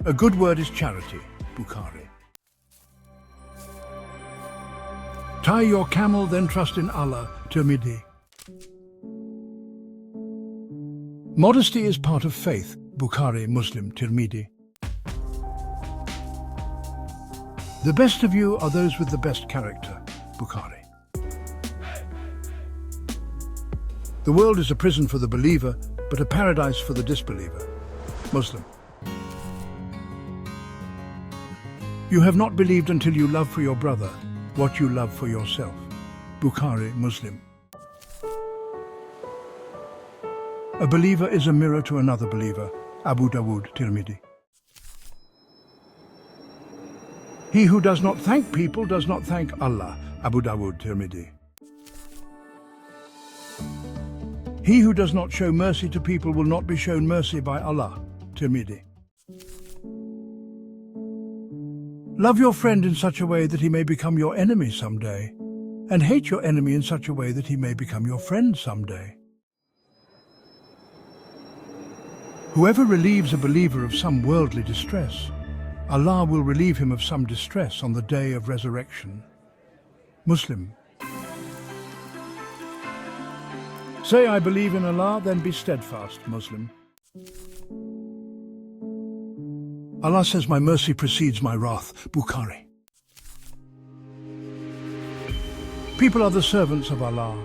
A good word is charity, Bukhari. Tie your camel, then trust in Allah, Tirmidhi. Modesty is part of faith, Bukhari, Muslim, Tirmidhi. The best of you are those with the best character, Bukhari. The world is a prison for the believer, but a paradise for the disbeliever, Muslim. You have not believed until you love for your brother what you love for yourself, Bukhari, Muslim. A believer is a mirror to another believer, Abu Dawood, Tirmidhi. He who does not thank people does not thank Allah, Abu Dawood, Tirmidhi. He who does not show mercy to people will not be shown mercy by Allah, Tirmidhi. Love your friend in such a way that he may become your enemy someday, and hate your enemy in such a way that he may become your friend someday. Whoever relieves a believer of some worldly distress, Allah will relieve him of some distress on the day of resurrection. Muslim. Say, I believe in Allah, then be steadfast, Muslim. Allah says, my mercy precedes my wrath, Bukhari. People are the servants of Allah.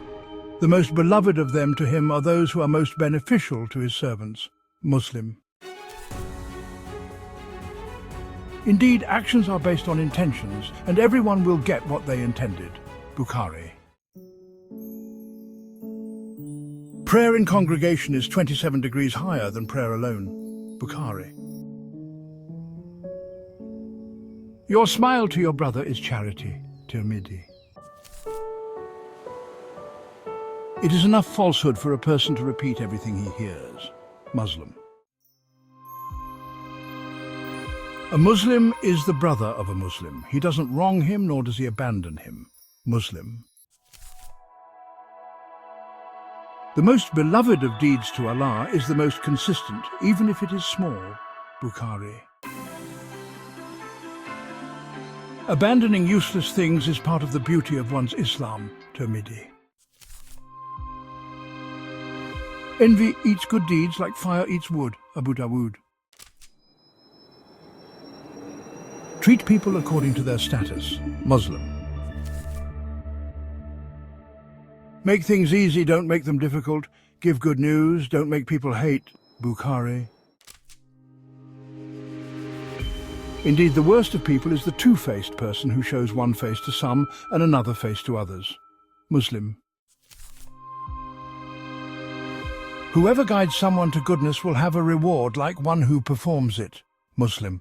The most beloved of them to him are those who are most beneficial to his servants, Muslim. Indeed, actions are based on intentions, and everyone will get what they intended, Bukhari. Prayer in congregation is 27 degrees higher than prayer alone, Bukhari. Your smile to your brother is charity, Tirmidhi. It is enough falsehood for a person to repeat everything he hears, Muslim. A Muslim is the brother of a Muslim. He doesn't wrong him, nor does he abandon him, Muslim. The most beloved of deeds to Allah is the most consistent, even if it is small, Bukhari. Abandoning useless things is part of the beauty of one's Islam, Tirmidhi. Envy eats good deeds like fire eats wood, Abu Dawood. Treat people according to their status, Muslim. Make things easy, don't make them difficult. Give good news, don't make people hate, Bukhari. Indeed, the worst of people is the two-faced person who shows one face to some and another face to others, Muslim. Whoever guides someone to goodness will have a reward like one who performs it, Muslim.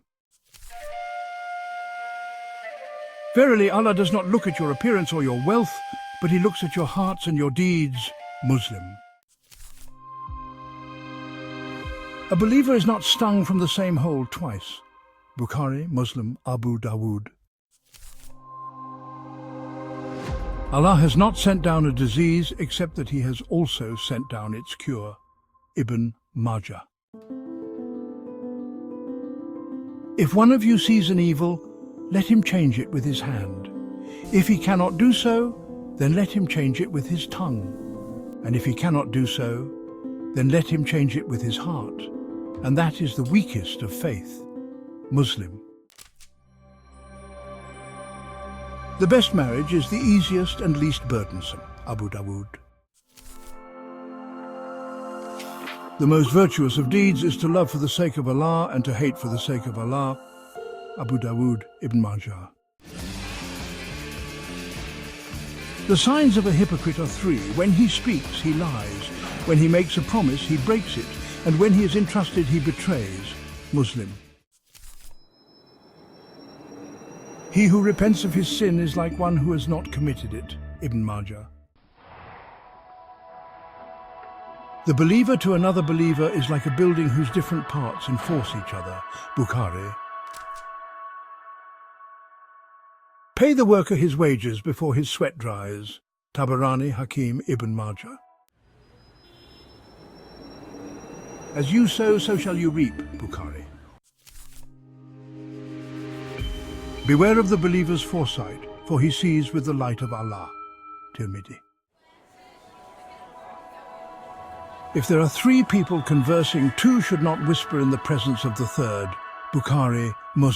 Verily, Allah does not look at your appearance or your wealth, but He looks at your hearts and your deeds, Muslim. A believer is not stung from the same hole twice. Bukhari, Muslim, Abu Dawood. Allah has not sent down a disease except that He has also sent down its cure. Ibn Majah. If one of you sees an evil, let him change it with his hand. If he cannot do so, then let him change it with his tongue. And if he cannot do so, then let him change it with his heart. And that is the weakest of faith, Muslim. The best marriage is the easiest and least burdensome, Abu Dawood. The most virtuous of deeds is to love for the sake of Allah and to hate for the sake of Allah, Abu Dawood, Ibn Majah. The signs of a hypocrite are three. When he speaks, he lies. When he makes a promise, he breaks it. And when he is entrusted, he betrays, Muslim. He who repents of his sin is like one who has not committed it, Ibn Majah. The believer to another believer is like a building whose different parts enforce each other, Bukhari. Pay the worker his wages before his sweat dries, Tabarani, Hakim, Ibn Majah. As you sow, so shall you reap, Bukhari. Beware of the believer's foresight, for he sees with the light of Allah. Tirmidhi. If there are three people conversing, two should not whisper in the presence of the third. Bukhari,